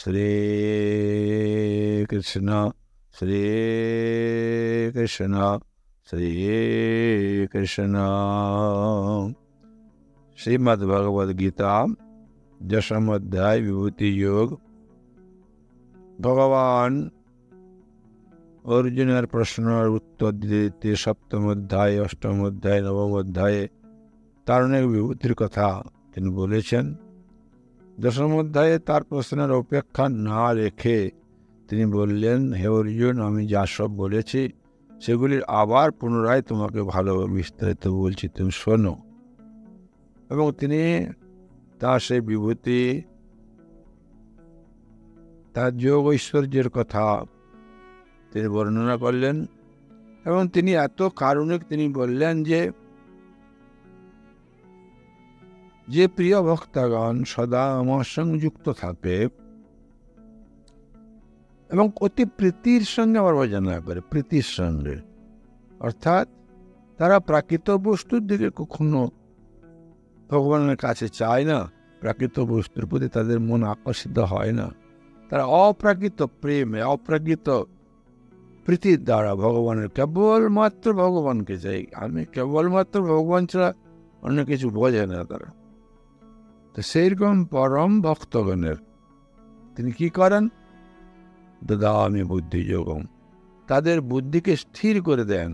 শ্রীকৃষ্ণ শ্রীকৃষ্ণ শ্রীকৃষ্ণ। শ্রীমদ্ ভগবদ গীতা 10ম অধ্যায় বিভূতি যোগ। ভগবান অর্জুনের প্রশ্নের উত্তর দিতে 7ম অধ্যায়, 8ম অধ্যায়, 9ম অধ্যায়ে তার অনেক বিভূতির কথা তিনি বলেছেন। 10ম অধ্যায়ে তার প্রশ্নের অপেক্ষা না রেখে তিনি বললেন, হে অর্জুন, আমি যা সব বলেছি সেগুলির আবার পুনরায় তোমাকে ভালোভাবে বিস্তারিত বলছি, তুমি শোনো। এবং তিনি তার সেই বিভূতি, তার যোগ ঐশ্বর্যের কথা তিনি বর্ণনা করলেন। এবং তিনি এত কারুণিক, তিনি বললেন যে প্রিয় ভক্তগণ সদা আমার সঙ্গে যুক্ত থাকে এবং অতি প্রীতির সঙ্গে আমার ভজনা করে, প্রীতির সঙ্গে, অর্থাৎ তারা প্রাকৃত বস্তুর দিকে কখনো ভগবানের কাছে চায় না, প্রাকৃত বস্তুর প্রতি তাদের মন আকর্ষিত হয় না। তারা অপ্রাকৃত প্রেমে, অপ্রাকৃত প্রীতির দ্বারা ভগবানের, কেবলমাত্র ভগবানকে চাই। আমি কেবলমাত্র ভগবান ছাড়া অন্য কিছু বোঝে না তারা। তো সেইরকম পরম ভক্তগণের তিনি কি করেন? দদামি বুদ্ধি যোগম, তাদের বুদ্ধিকে স্থির করে দেন।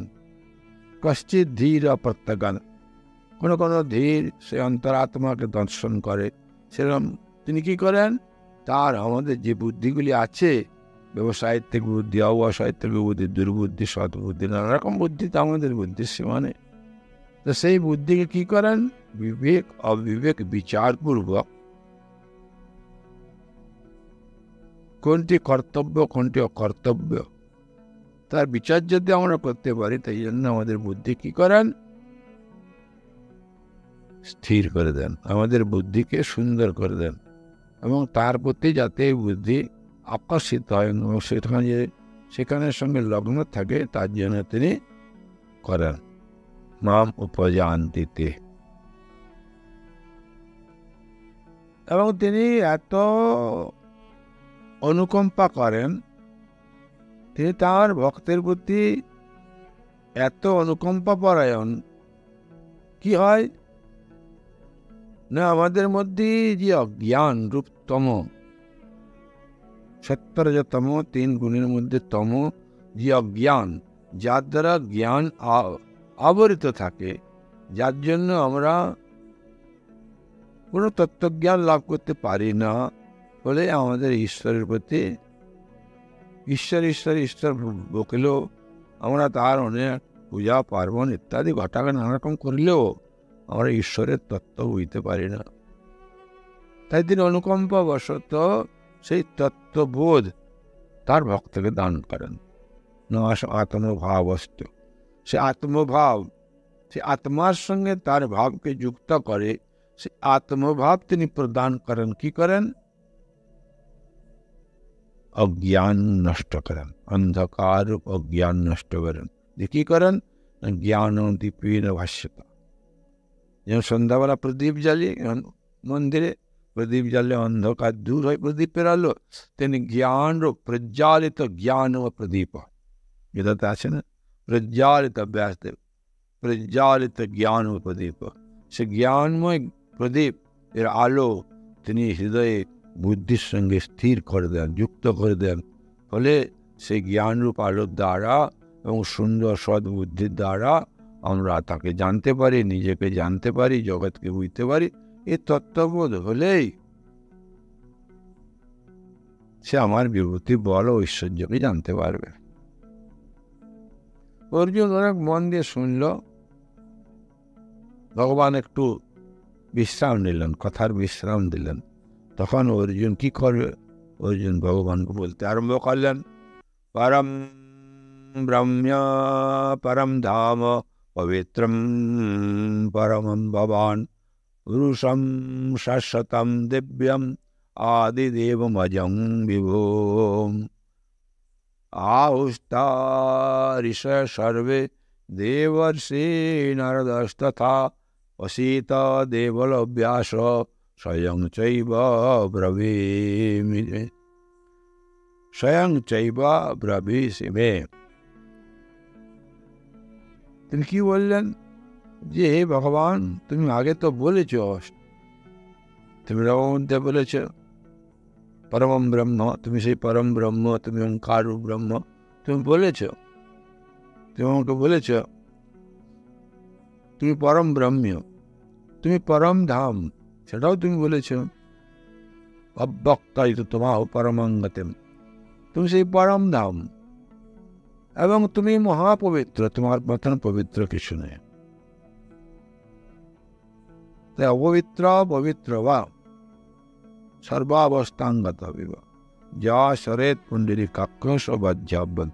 কশ্চিৎ ধীর অপ্রত্যগান, কোনো কোনো ধীর সে অন্তরাত্মাকে দর্শন করে, সেরকম তিনি কি করেন? তার আমাদের যে বুদ্ধিগুলি আছে, ব্যবসায়িক বুদ্ধি, অবসায়িক বুদ্ধি, দুর্বুদ্ধি, সৎবুদ্ধি, নানা রকম বুদ্ধি তো আমাদের বুদ্ধির সীমা নেই। তো সেই বুদ্ধিকে কি করেন? বিবেক অবিবেক বিচারপূর্বক কোনটি কর্তব্য কোনটি অকর্তব্য তার বিচার যদি আমরা করতে পারি, তাই জন্য আমাদের বুদ্ধি কি করেন? স্থির করে দেন, আমাদের বুদ্ধিকে সুন্দর করে দেন এবং তার প্রতি যাতে বুদ্ধি আকর্ষিত হয় এবং সেখানের সঙ্গে লগ্ন থাকে, তার জন্য তিনি করেন। মাম উপজান্তিতে। এবং তিনি এত অনুকম্পা করেন, তিনি তাঁর ভক্তের প্রতি এত অনুকম্পা পরায়ণ। কি হয় না, আমাদের মধ্যে যে অজ্ঞান রূপ তম, সত্তরজতম 3 গুণের মধ্যে তম যে অজ্ঞান, যার দ্বারা জ্ঞান আবরিত থাকে, যার জন্য আমরা কোনো তত্ত্বজ্ঞান লাভ করতে পারি না, বলে আমাদের ঈশ্বরের প্রতি ঈশ্বর ঈশ্বর ঈশ্বর বকলেও, আমরা তার অনেক পূজা পার্বণ ইত্যাদি ঘটাকে নানা রকম করলেও আমরা ঈশ্বরের তত্ত্ব বুঝতে পারি না। তাই তিনি অনুকম্পা বশত সেই তত্ত্ববোধ তার ভক্তকে দান করেন। আত্মভাবস্ত, সে আত্মভাব, সে আত্মার সঙ্গে তার ভাবকে যুক্ত করে, সে আত্মভাব তিনি প্রদান করেন। কি করেন? অজ্ঞান নষ্ট করেন, অন্ধকার অজ্ঞান নষ্ট করেন। যে কি করেন? জ্ঞান দীপেন ভাষ্যতা। যেমন সন্ধ্যাবেলা প্রদীপ জ্বালিয়ে মন্দিরে, প্রদীপ জ্বালে অন্ধকার দূর হয় প্রদীপের আলো, তেমনি জ্ঞান প্রজ্বালিত জ্ঞান ও প্রদীপ। এটাতে আছে না, প্রজ্বালিত ব্যাসদেব, প্রজ্বালিত জ্ঞান ও প্রদীপ। সে জ্ঞানময় প্রদীপ এর আলো তিনি হৃদয়ে বুদ্ধির সঙ্গে স্থির করে দেন, যুক্ত করে দেন। ফলে সেই জ্ঞানরূপ আলোর দ্বারা এবং সুন্দর সদ্বুদ্ধির দ্বারা আমরা তাকে জানতে পারি, নিজেকে জানতে পারি, জগৎকে বুঝতে পারি। এই তত্ত্ববোধ হলেই সে আমার বিভূতি বল ঐশ্বর্যকে জানতে পারবে। অর্জুন অনেক মন দিয়ে শুনল। ভগবান একটু বিশ্রাম নিলেন, কথার বিশ্রাম দিলেন। তখন অর্জুন কি করবে? অর্জুন ভগবানকে বলতে আরম্ভ করলেন, পরম ব্রহ্ম পরম ধাম পবিত্রম পরমম ভবান পুরুষম শাশ্বতম দিব্যম আদিদেবমজং বিভুম আহুষ্টা ঋষয় সর্বে দেবর্ষি নারদস্তথা অসীত দেবলভ্যাস স্বয়ং চৈব ব্রবীমি। স্বয়ং চৈবা ব্রবীষি মে। তিনি কি বললেন যে হে ভগবান, তুমি আগে তো বলেছ, তুমি মধ্যে বলেছ পরম ব্রহ্ম, তুমি সেই পরম ব্রহ্ম, তুমি ওঙ্কার ব্রহ্ম, তুমি বলেছ, তুমি আমাকে বলেছ তুমি পরম ব্রহ্ম, তুমি পরম ধাম, সেটাও তুমি বলেছ। অব্যক্তায়িত তোমাহ পরমঙ্গতিম, তুমি সেই পরম ধাম এবং তুমি মহাপবিত্র, তোমার মতন পবিত্র কিছু নেই। তাই অপবিত্র পবিত্র বা সর্বাবস্থাঙ্গত বিবা যা শরেত পুণ্ডরী কাক্ষ বাহ্যাবন।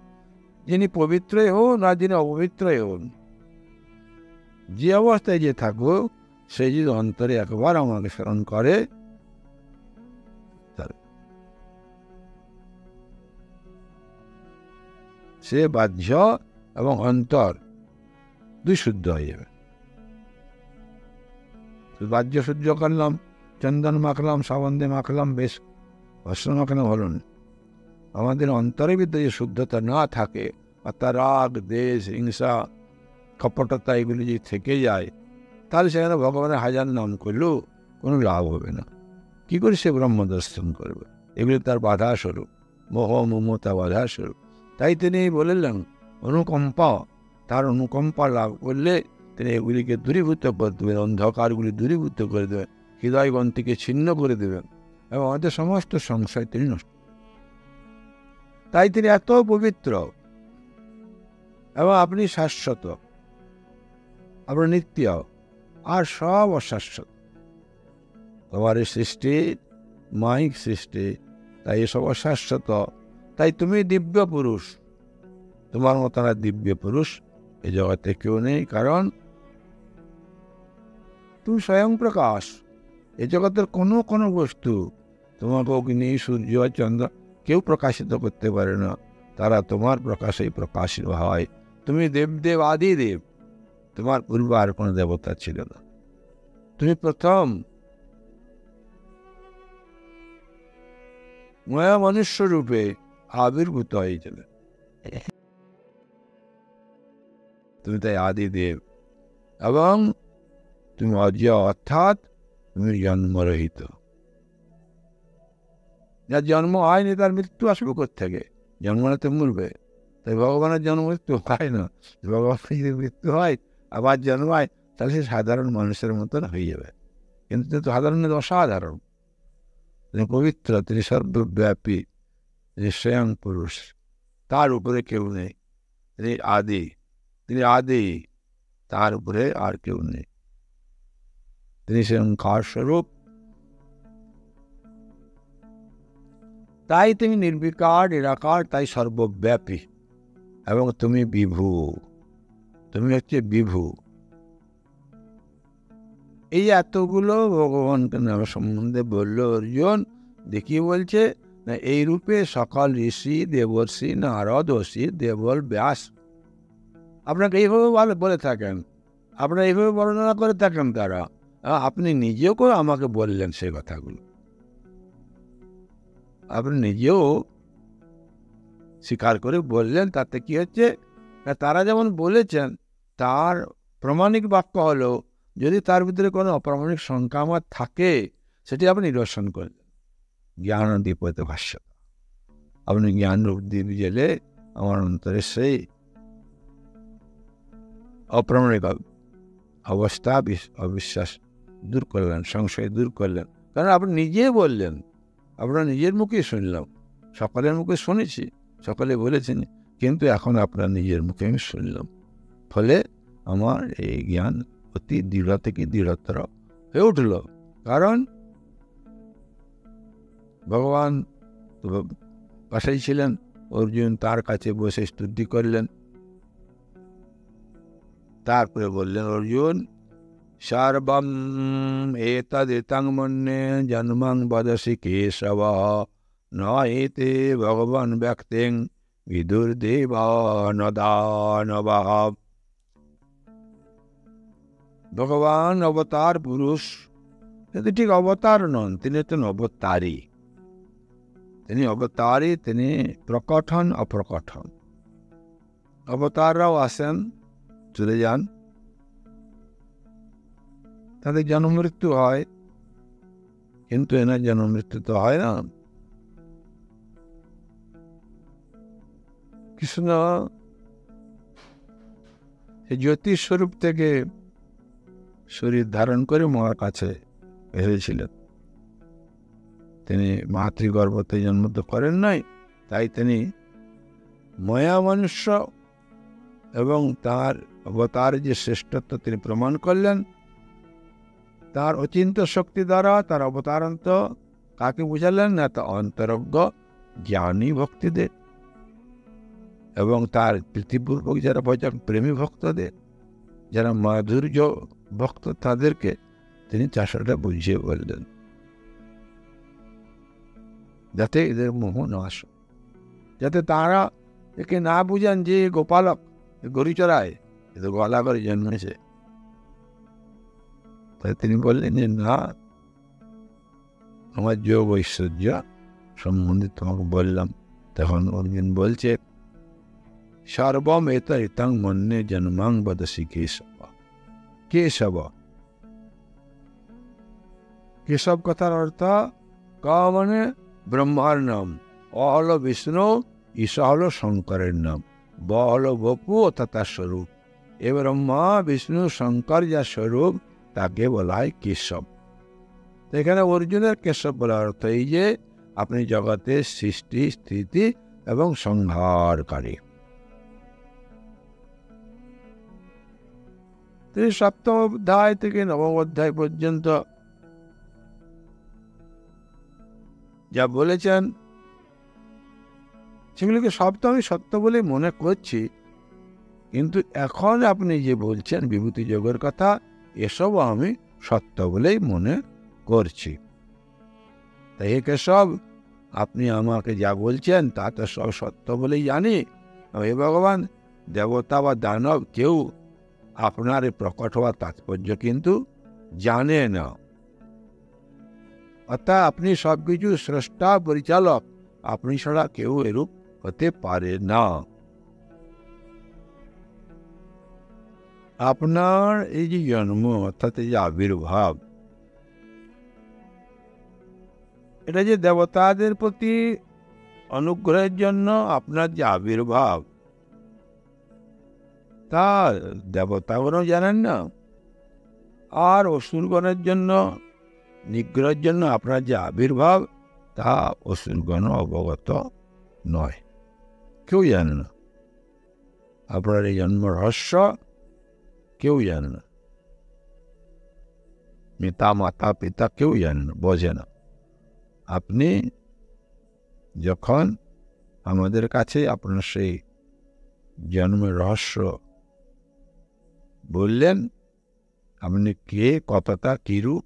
যিনি পবিত্রই হন আর যিনি অপবিত্রই হন, যে অবস্থায় যে থাকুক, সে যদি অন্তরে একবার আমাকে স্মরণ করে, সে বাহ্য এবং অন্তর দুই শুদ্ধ হয়ে যাবে। বাহ্য শুদ্ধ করলাম, চন্দন মাখলাম, সাবান দিয়ে মাখলাম, বেশ ভস্ম মাখানো হলো না। আমাদের অন্তরের ভিতরে যে শুদ্ধতা না থাকে, অর্থাৎ রাগ, দেশ, হিংসা, কপটতা এগুলি যদি থেকে যায়, তাহলে সেখানে ভগবানের হাজার নাম করলেও কোনো লাভ হবে না। কি করে সে ব্রহ্ম দর্শন করবে? এগুলি তার বাধা স্বরূপ, মোহ মমতা বাধা স্বরূপ। তাই তিনি বললেন অনুকম্পা, তার অনুকম্পা লাভ করলে তিনি এগুলিকে দূরীভূত করে দেবেন, অন্ধকারগুলি দূরীভূত করে দেবেন, হৃদয়গ্রন্থিকে ছিন্ন করে দেবেন এবং আমাদের সমস্ত সংশয় তিনি নষ্ট। তাই তিনি এত পবিত্র এবং আপনি শাশ্বত, আপনার নিত্য আর সব অশাশ্বত। তোমার এই সৃষ্টি মাইক সৃষ্টি, তাই এসব অশাশ্বত। তাই তুমি দিব্য পুরুষ, তোমার মতন আর দিব্য পুরুষ এই জগতে কেউ নেই, কারণ তুমি স্বয়ং প্রকাশ। এই জগতের কোনো বস্তু তোমাকে অগ্নি, সূর্য, চন্দ্র কেউ প্রকাশিত করতে পারে না, তারা তোমার প্রকাশেই প্রকাশিত হয়। তুমি দেবদেব আদি দেব, তোমার পূর্বে আর কোনো দেবতা ছিল না, তুমি প্রথম। মায়া মনুষ্য রূপে আবির্ভূত হয়েছিল, তুমি তাই আদিদেব এবং তুমি অজ, অর্থাৎ তুমি জন্মরহিত। যার জন্ম হয়নি তার মৃত্যু আসবে কোত্থেকে? জন্ম নিতে মরবে। তাই ভগবানের জন্ম মৃত্যু হয় না। ভগবানের যদি মৃত্যু হয় আবার জন্মায়, তাহলে সে সাধারণ মানুষের মতন হয়ে যাবে, কিন্তু তিনি তো সাধারণ অসাধারণ। তিনি পবিত্র, তিনি সর্বব্যাপী, তিনি স্বয়ং পুরুষ, তার উপরে কেউ নেই। তিনি আদি, তিনি আদি, তার উপরে আর কেউ নেই। তিনি স্বয়ং কার স্বরূপ। তাই তুমি নির্বিকার, নিরাকার, তাই সর্বব্যাপী এবং তুমি বিভু, তুমি হচ্ছে বিভু। এই এতগুলো ভগবানকে নাম সম্বন্ধে বলল অর্জুন। দেখিয়ে বলছে না, এই রূপে সকল ঋষি, দেবর্ষি, নারদ, অসি, দেবল, ব্যাস আপনাকে এইভাবে বলে থাকেন, আপনারা এইভাবে বর্ণনা করে থাকেন। তারা আপনি নিজেও আমাকে বললেন সেই কথাগুলো, আপনি নিজেও স্বীকার করে বললেন। তাতে কি হচ্ছে, তারা যেমন বলেছেন তার প্রমাণিক বাক্য হলো, যদি তার ভিতরে কোনো অপ্রামাণিক শঙ্কা আমার থাকে, সেটি আপনি নিরসন করলেন। জ্ঞান দীপতে ভাষ্য, আপনি জ্ঞান রূপ দ্বীপ জেলে আমার অন্তরে সেই অপ্রামাণিক অবস্থা, অবিশ্বাস দূর করলেন, সংশয় দূর করলেন। কারণ আপনি নিজে বললেন, আপনার নিজের মুখে শুনলাম, সকলের মুখে শুনেছি, সকলে বলেছেন, কিন্তু এখন আপনার নিজের মুখে আমি শুনলাম। ফলে আমার এই জ্ঞান অতি দৃঢ় থেকে দৃঢ়তর হয়ে উঠল। কারণ ভগবান পাশেই ছিলেন, অর্জুন তার কাছে বসে স্তুতি করলেন। তারপরে বললেন, অর্জুন সর্বম এতদিতং মন্যে জন্মং বদসি কেশব, ন এতে ভগবান ব্যক্তিং বিদুর্দেব ন দানবঃ। ভগবান অবতার পুরুষ, কিন্তু ঠিক অবতার নন, তিনি হচ্ছেন অবতারী। তিনি অবতারই, তিনি প্রকটন অপ্রকটন। অবতাররাও আসেন, চলে যান, তাদের জন্ম মৃত্যু হয়, কিন্তু এনার জন্ম মৃত্যু তো হয় না। কৃষ্ণ জ্যোতিষ স্বরূপ থেকে শরীর ধারণ করে মার কাছে এসেছিলেন। তিনি মাতৃগর্ভতে জন্ম তো করেন নাই, তাই তিনি মায়া মনুষ্য এবং তার অবতার যে শ্রেষ্ঠত্ব তিনি প্রমাণ করলেন তার অচিন্ত শক্তি দ্বারা। তার অবতারান্ত কাকে বুঝালেন না? তা অন্তরজ্ঞ জ্ঞানী ভক্তিদের এবং তার প্রীতিপূর্বক যারা ভজন প্রেমী ভক্তদের, যারা মাধুর্য ভক্ত, তাদেরকে তিনি চাষাটা বুঝিয়ে বললেন, যাতে এদের মোহ নাশ, যাতে তারা একে না বুঝেন যে গোপালক গরু চড়ায়, এ তো গলা করে জন্মেছে। তাই তিনি বললেন যে না, আমার যোগ ঐশ্বর্য সম্বন্ধে তোমাকে বললাম। তখন অর্জুন বলছে, সর্বম এত ইতং মন্যে জন্মাং বদসি কেশব। কেশব, কেশব কথার অর্থ ক মানে ব্রহ্মার নাম, অ হল বিষ্ণু, ঈশা হল শঙ্করের নাম, ব হল বপু অর্থাৎ তার স্বরূপ। এ ব্রহ্মা বিষ্ণু শঙ্কর যা স্বরূপ তাকে বলা হয় কেশব। এখানে অর্জুনের কেশব বলার অর্থ এই যে আপনি জগতের সৃষ্টি, স্থিতি এবং সংহারকারী। তিনি সপ্তম অধ্যায় থেকে নবম অধ্যায় পর্যন্ত যা বলেছেন সেগুলিকে সব তো আমি সত্য বলে মনে করছি, কিন্তু এখন আপনি যে বলছেন বিভূতি যোগের কথা, এসব আমি সত্য বলেই মনে করছি। তাই কেশব, আপনি আমাকে যা বলছেন তা তো সব সত্য বলেই জানি। হে ভগবান, দেবতা বা দানব কেউ আপনার প্রকট হওয়ার তাৎপর্য কিন্তু জানে না। অর্থাৎ আপনি সবকিছু স্রষ্টা, পরিচালক, আপনি ছাড়া কেউ এরূপ হতে পারে না। আপনার এই যে জন্ম অর্থাৎ এই যে আবির্ভাব, এটা যে দেবতাদের প্রতি অনুগ্রহের জন্য আপনার যে আবির্ভাব, তা দেবতাগণও জানেন না। আর অসুরগণের জন্য নিগ্রহের জন্য আপনার যে আবির্ভাব, তা অসুরগণ অবগত নয়, কেউ জানে না। আপনার এই জন্ম রহস্য কেউ জানে না, পিতা মাতা পিতা কেউ জানে না, বোঝে না। আপনি যখন আমাদের কাছে আপনার সেই জন্মের রহস্য বললেন, আপনি কে, কতটা, কিরূপ,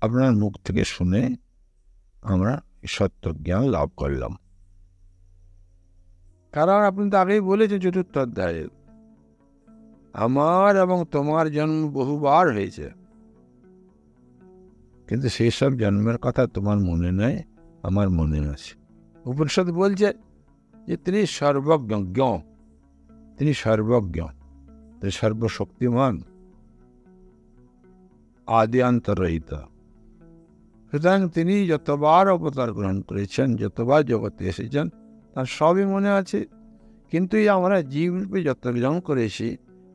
আপনার মুখ থেকে শুনে আমরা সত্য জ্ঞান লাভ করলাম। কারণ আপনি তো আগেই বলেছেন চতুর্থ অধ্যায়ে, আমার এবং তোমার জন্ম বহুবার হয়েছে, কিন্তু সেই সব জন্মের কথা তোমার মনে নেই, আমার মনে আছে। উপনিষদ বলছে যে তিনি সর্বজ্ঞ, তিনি সর্বজ্ঞ, তিনি সর্বশক্তিমান, আদি অন্তরহিত। সুতরাং তিনি যতবার অবতার গ্রহণ করেছেন, যতবার জগতে এসেছেন, তার সবই মনে আছে। কিন্তু এই আমরা জীবরূপে যত গ্রহণ করেছি,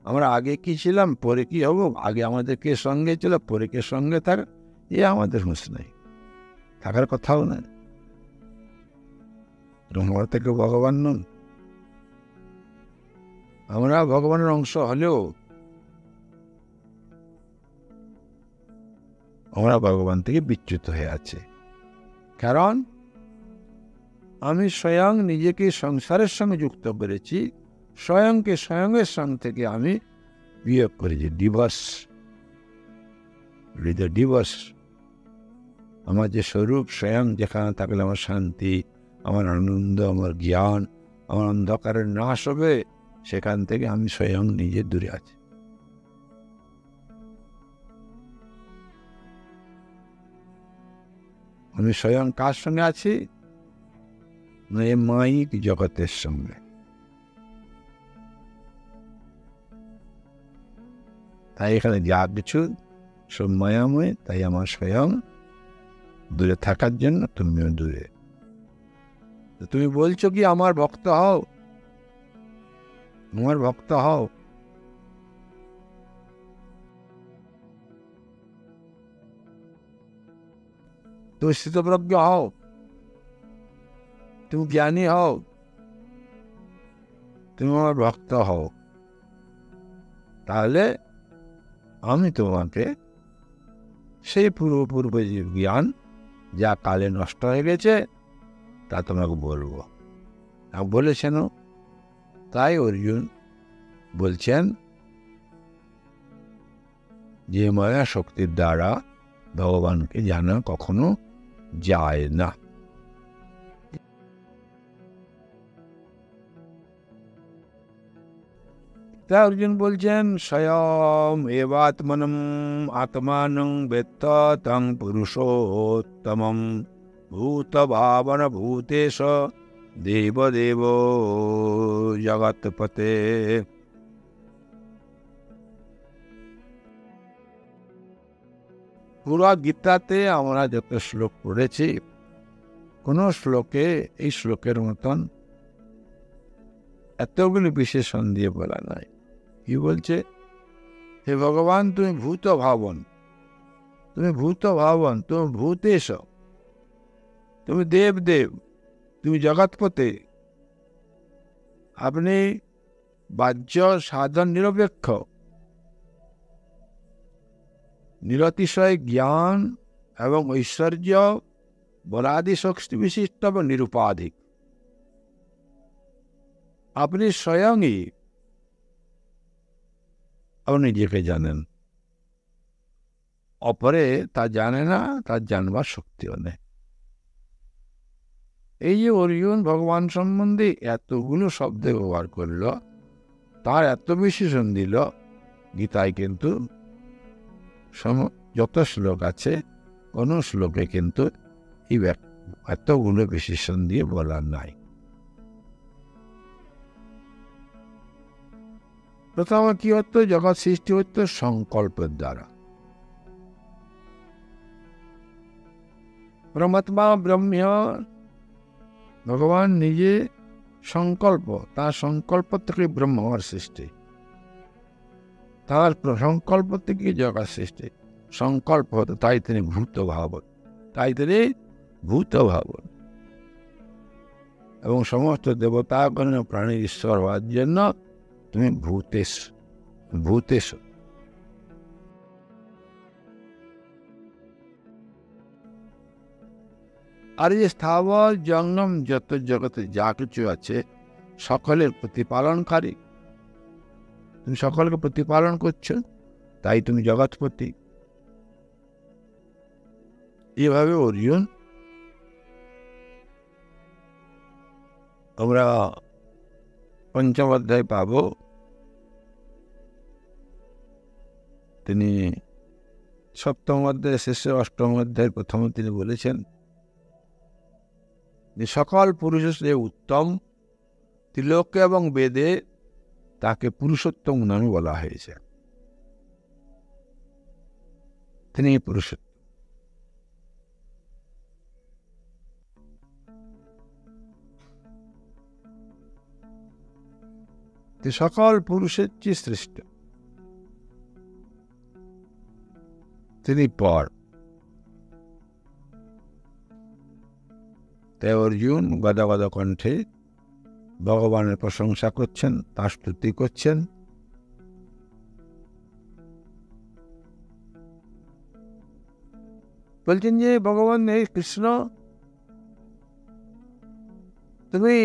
আমরা আগে কি ছিলাম, পরে কি হব, আগে আমাদের কে সঙ্গে ছিল, পরে কে সঙ্গে থাকা, এ আমাদের হুঁশ নেই, থাকার কথাও নাই। আমরা থেকে ভগবান নন। আমরা ভগবানের অংশ হলেও আমরা ভগবান থেকে বিচ্যুত হয়ে আছি। কারণ আমি স্বয়ং নিজেকে সংসারের সঙ্গে যুক্ত করেছি, স্বয়ংকে স্বয়ংয়ের সঙ্গ থেকে আমি বিয়োগ করেছি, ডিভোর্স, ডিভোর্স। আমার যে স্বরূপ স্বয়ং, যেখানে থাকলে আমার শান্তি, আমার আনন্দ, আমার জ্ঞান, আমার অন্ধকারের নাশ হবে, সেখান থেকে আমি স্বয়ং নিজে দূরে আছি। আমি স্বয়ং কার সঙ্গে আছি? না, এই মাইক জগতের সঙ্গে। তাই এখানে যা কিছু সব মায়াময়, তাই আমার স্বয়ং দূরে থাকার জন্য তুমিও দূরে। তুমি বলছো কি আমার ভক্ত হও, আমার ভক্ত হও। তুমি স্থিতপ্রজ্ঞ হও, তুমি জ্ঞানী হও, তুমি আমার ভক্ত হও, তাহলে আমি তোমাকে সেই পূর্ব জ্ঞান যা কালে নষ্ট হয়ে গেছে তা তোমাকে বলবো। বলেছেন, তাই অর্জুন বলছেন যে মায়া শক্তির দ্বারা ভগবানকে জানা কখনো যায় না। তাই অর্জুন বলছেন, স্বয়ং এবাত্মনম আত্মানং বেত্ত তং পুরুষোত্তমম ভূত ভাবন ভূতেশ দেবদেব জগৎপতে। পুরা গীতাতে আমরা যত শ্লোক পড়েছি, কোন শ্লোকে এই শ্লোকের মতন এতগুলি বিশেষণ দিয়ে বলা নাই। কি বলছে? হে ভগবান, তুমি ভূত ভাবন, তুমি ভূত ভাবন, তুমি ভূতেশ, তুমি দেব, তুমি জগৎপতে। আপনি বাহ্য সাধন নিরপেক্ষ, নিরতিশয় জ্ঞান এবং ঐশ্বর্য বলাদি শক্তি বিশিষ্ট এবং নিরুপাধিক। আপনি স্বয়ংই আপনি নিজেকে জানেন, অপরে তা জানে না, তার জানবার শক্তিও নেই। এই যে অর্জুন ভগবান সম্বন্ধে এতগুলো শব্দ ব্যবহার করল, তার এত বিশেষণ দিল, গীতায় কিন্তু যত শ্লোক আছে কোন শ্লোকে কিন্তু এই এতগুলো বিশেষণ দিয়ে বলার নাই। প্রথম কি হতো? জগৎ সৃষ্টি হতো সংকল্পের দ্বারা। পরমাত্মা ব্রহ্ম, ভগবান নিজে সংকল্প, তার সংকল্প থেকে ব্রহ্ম হওয়ার সৃষ্টি, তার সংকল্প থেকে জগৎ সৃষ্টি। সংকল্প হতো, তাই তিনি ভূত ভাবন, এবং সমস্ত দেবতাগণ প্রাণীর ঈশ্বর হওয়ার জন্য তুমি ভূতেশ। আর এই স্থাবর জঙ্গম যত জগতে যা কিছু আছে সকলের প্রতিপালনকারী, তুমি সকলকে প্রতিপালন করছো, তাই তুমি জগৎপতি। এভাবে অর্জুন আমরা পঞ্চম অধ্যায় পাব। তিনি সপ্তম অধ্যায় শেষে অষ্টম অধ্যায়ের প্রথমে তিনি বলেছেন যে সকল পুরুষ যে উত্তম, ত্রিলোকে এবং বেদে তাকে পুরুষোত্তম নামে বলা হয়েছে। তিনি পুরুষোত্তম। সকল পুরুষের চেয়ে শ্রেষ্ঠ, তিনি পর। তাই অর্জুন গদগদ কণ্ঠে ভগবানের প্রশংসা করছেন, তার স্তুতি করছেন। বলছেন যে ভগবান হে কৃষ্ণ, তুমি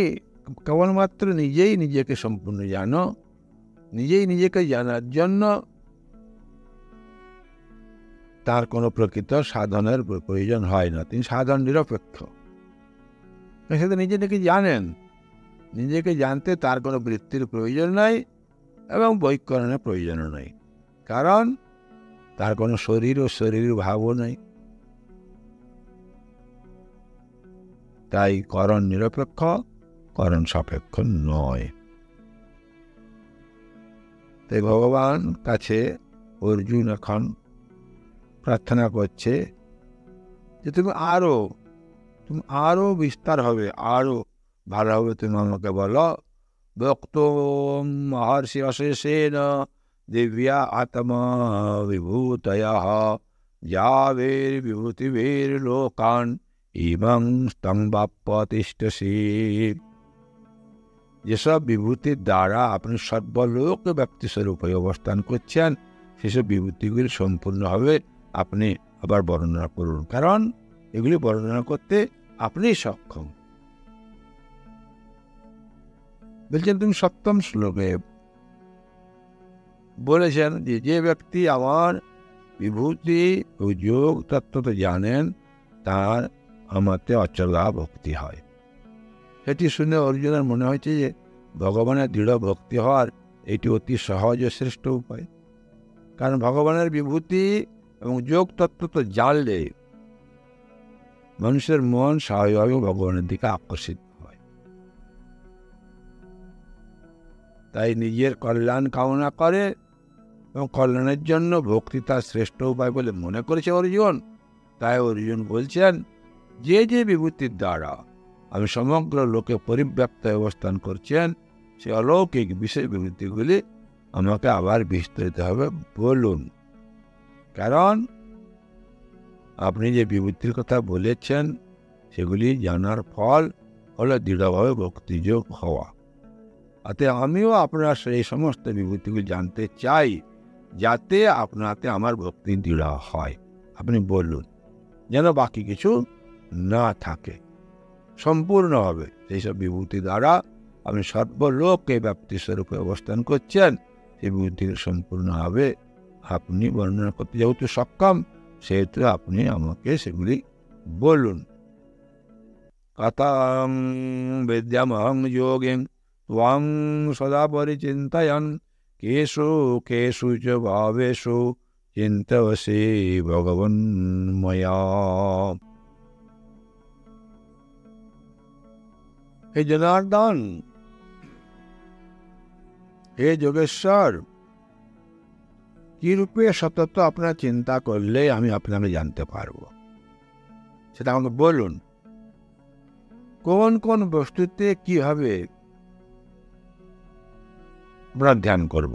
কেবলমাত্র নিজেই নিজেকে সম্পূর্ণ জানো, নিজেই নিজেকে জানার জন্য তার কোনো প্রকৃত সাধনের প্রয়োজন হয় না। তিনি সাধন নিরপেক্ষ, সেটা নিজেকে জানেন। নিজেকে জানতে তার কোনো বৃত্তির প্রয়োজন নাই এবং বৈকরণের প্রয়োজনও নাই, কারণ তার কোনো শরীর ও শরীর ভাবও নাই। তাই করণ নিরপেক্ষ, করণ সাপেক্ষ নয়। তাই ভগবান কাছে অর্জুন এখন প্রার্থনা করছে যে তুমি আরো বিস্তার হবে, আরো ভালো হবে, তুমি আমাকে বলো। বক্তুম মহর্ষি অশেষেন দিব্যা আত্মা বিভূতয়ঃ যাবের বিভূতিবের লোকান ইমং স্তং বাপ্যতিষ্ঠসি। যেসব বিভূতির দ্বারা আপনি সর্বলোক ব্যক্তি স্বরূপে অবস্থান করছেন, সেসব বিভূতিগুলি সম্পূর্ণভাবে আপনি আবার বর্ণনা করুন, কারণ এগুলি বর্ণনা করতে আপনি সক্ষম। বলছেন তুমি সপ্তম শ্লোকে বলেছেন যে ব্যক্তি আমার বিভূতি ও যোগ তত্ত্ব জানেন, তার আমাতে অচলা ভক্তি হয়। সেটি শুনে অর্জুনের মনে হয়েছে যে ভগবানের দৃঢ় ভক্তি হওয়ার এটি অতি সহজ ও শ্রেষ্ঠ উপায়। কারণ ভগবানের বিভূতি এবং যোগ তত্ত্ব তো জানলে মানুষের মন স্বাভাবিকভাবে ভগবানের দিকে আকর্ষিত হয়। তাই নিজের কল্যাণ কামনা করে এবং কল্যাণের জন্য ভক্তি তার শ্রেষ্ঠ উপায় বলে মনে করেছে অর্জুন। তাই অর্জুন বলছেন যে বিভূতির দ্বারা আমি সমগ্র লোকে পরিব্যাপ্ত অবস্থান করছেন, সে অলৌকিক বিশেষ বিভূতিগুলি আমাকে আবার বিস্তারিত হবে বলুন। কারণ আপনি যে বিভূতির কথা বলেছেন সেগুলি জানার ফল হলো দৃঢ়ভাবে ভক্তিযোগ হওয়া। তাতে আমিও আপনার সেই সমস্ত বিভূতিগুলি জানতে চাই, যাতে আপনাতে আমার ভক্তি দৃঢ় হয়। আপনি বলুন, যেন বাকি কিছু না থাকে, সম্পূর্ণ হবে। সেই সব বিভূতি দ্বারা আপনি সর্বলোকে ব্যাপ্তি স্বরূপে অবস্থান করছেন, সেই বিভূতি সম্পূর্ণ হবে আপনি বর্ণনা করতে যেহেতু সক্ষম, সেহেতু আপনি আমাকে সেগুলি বলুন। কথাং বিদ্যামহং যোগেন ত্বং সদা পরিচিন্তয়ন কেষু কেষু চ ভাবেষু চিন্তয়সি ভগবন ময়া। হে জনার্দন, হে যোগেশ্বর, কি রূপে সতত আপনার চিন্তা করলে আমি আপনাকে জানতে পারবো, সেটা আমাকে বলুন। কোন কোন বস্তুতে কিভাবে আমরা ধ্যান করব?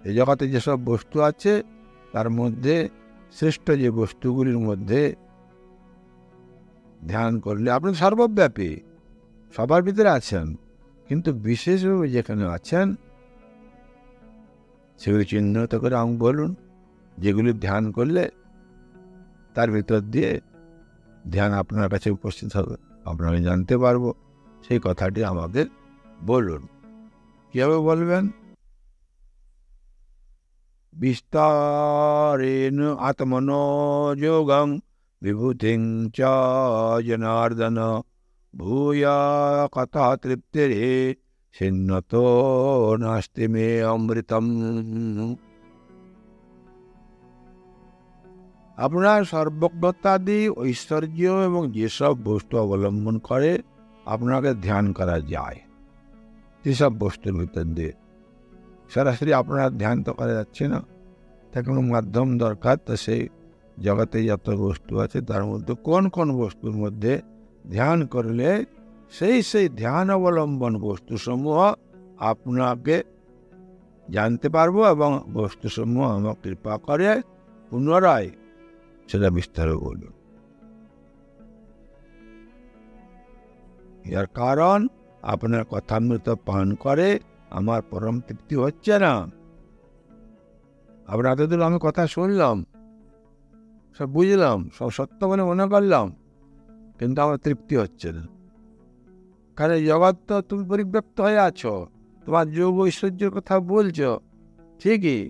এই জগতে যেসব বস্তু আছে তার মধ্যে শ্রেষ্ঠ যে বস্তুগুলির মধ্যে ধ্যান করলে, আপনি সর্বব্যাপী, সবার ভিতরে আছেন, কিন্তু বিশেষভাবে যেখানে আছেন সেগুলি চিহ্নিত করে আমাকে বলুন, যেগুলি ধ্যান করলে তার ভিতর দিয়ে ধ্যান আপনার কাছে উপস্থিত হবে, আপনাকে জানতে পারবো। সেই কথাটি আমাদের বলুন। কিভাবে বলবেন? বিস্তারেণ আত্মনো যোগং বিভূতিং চ জনার্দন ভূয়া কথা তৃপ্তিরে ছিন্নতো নাস্তি মে অমৃতম। আপনার সর্বজ্ঞতাদি ঐশ্বর্য এবং যেসব বস্তু অবলম্বন করে আপনাকে ধ্যান করা যায়, সেসব বস্তুর ভিতর দিয়ে সরাসরি আপনার ধ্যান তো করা যাচ্ছে না, তার কোনো মাধ্যম দরকার। তো সেই জগতে যত বস্তু আছে তার মধ্যে কোন কোন বস্তুর মধ্যে ধ্যান করলে সেই ধ্যান অবলম্বন বস্তুসমূহ আপনাকে জানতে পারবো, এবং বস্তুসমূহ আমার কৃপা করে পুনরায় সেটা বিস্তারে বলুন। এর কারণ আপনার কথামৃত পান করে আমার পরম তৃপ্তি হচ্ছে না। আপনার এতদূর আমি কথা শুনলাম, সব বুঝলাম, সব সত্য বলে মনে করলাম, কিন্তু আমার তৃপ্তি হচ্ছে না। কারণ জগৎ তো তুমি পরিব্যাপ্ত হয়ে আছো, তোমার যোগ ঐশ্বর্যের কথা বলছো ঠিকই,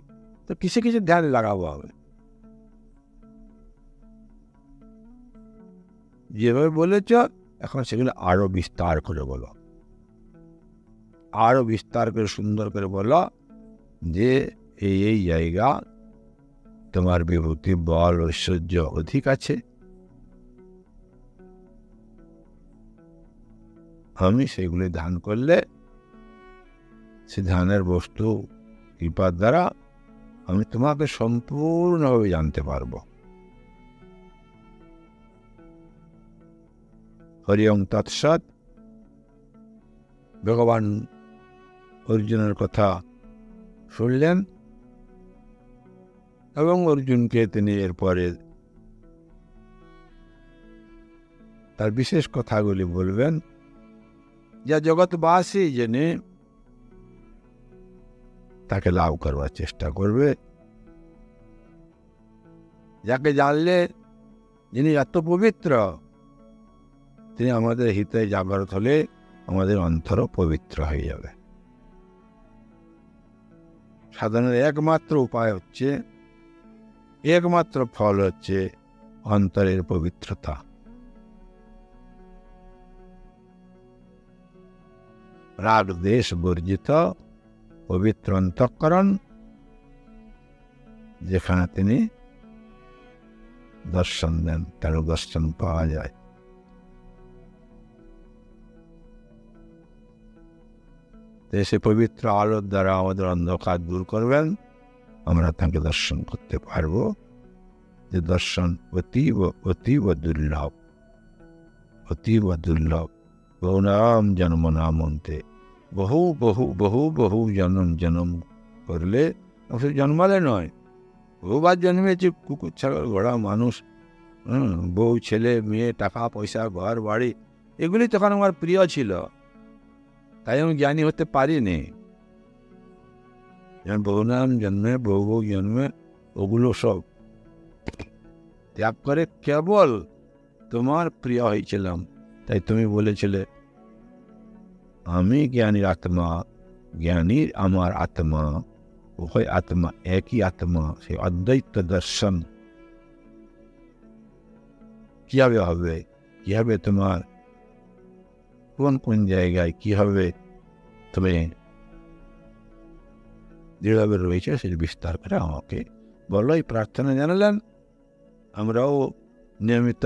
তো কিসে কিসে ধ্যান লাগাবো হবে? যেভাবে বলেছ এখন সেগুলো আরো বিস্তার করে বলো, আরো বিস্তার করে সুন্দর করে বলো যে এই জায়গা তোমার বিভূতি বল ঐশ্বর্য অধিক আছে, আমি সেগুলি দান করলে সে ধ্যানের বস্তু কৃপার দ্বারা আমি তোমাকে সম্পূর্ণভাবে জানতে পারব। হরি ওং তৎসৎ। ভগবান অর্জুনের কথা শুনলেন এবং অর্জুনকে তিনি এরপরে তার বিশেষ কথাগুলি বলবেন, যা জগৎবাসী জেনে তাকে লাভ করবার চেষ্টা করবে, যাকে জানলে যিনি এত পবিত্র, তিনি আমাদের হিতে জাগরত হলে আমাদের অন্তরও পবিত্র হয়ে যাবে। সাধনের একমাত্র উপায় হচ্ছে, একমাত্র ফল হচ্ছে অন্তরের পবিত্রতা। রাগ দেশ বর্জিত পবিত্র অন্তঃকরণ, যেখানে তিনি দর্শন দেন, তার দর্শন পাওয়া যায়। সে পবিত্র আলোর দ্বারা আমাদের অন্ধকার দূর করবেন, আমরা তাকে দর্শন করতে পারব। যে দর্শন অতীব অতীব দুর্লভ, অতীব দুর্লভ। বহু নাম জন্ম নাম অন্তে, বহু বহু বহু বহু জন্ম জন্ম করলে, জন্মালে নয়, বহুবার জন্মেছে, কুকুর ছাগল ঘোড়া মানুষ, বউ ছেলে মেয়ে, টাকা পয়সা ঘর বাড়ি, এগুলি তখন আমার প্রিয় ছিল, তাই আমি জ্ঞানী হতে পারিনি। বহু নাম জন্মে, বহু বহু জন্মে, ওগুলো সব ত্যাগ করে কেবল তোমার প্রিয় হয়েছিলাম। তাই তুমি বলেছিলে আমি জ্ঞানীর আত্মা, জ্ঞানীর আমার আত্মা, উভয় আত্মা একই আত্মা। সেই অদ্বৈত দর্শন কিভাবে হবে, কিভাবে তোমার কোন কোন জায়গায় কিভাবে তুমি দৃঢ়ভাবে রয়েছে সেটা বিস্তার করে আমাকে বলো। এই প্রার্থনা জানালেন। আমরাও নিয়মিত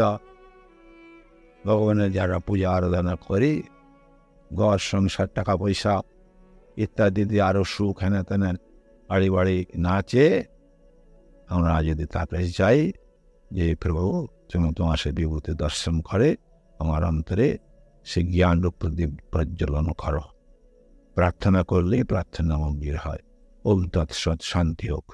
ভগবানের যারা পূজা আরাধনা করি, ঘর সংসার টাকা পয়সা ইত্যাদি দিয়ে আরও সুখ হেনে তেনে বাড়ি বাড়ি নাচে, আমরা যদি তার কাছে চাই যে প্রভু তুমি তোমার সে বিভূতি দর্শন করে আমার অন্তরে সে জ্ঞান রূপ প্রদীপ প্রজ্বলন করো। প্রার্থনা করলেই প্রার্থনা মন্দির হয়। ওম তৎসৎ। শান্তি হোক।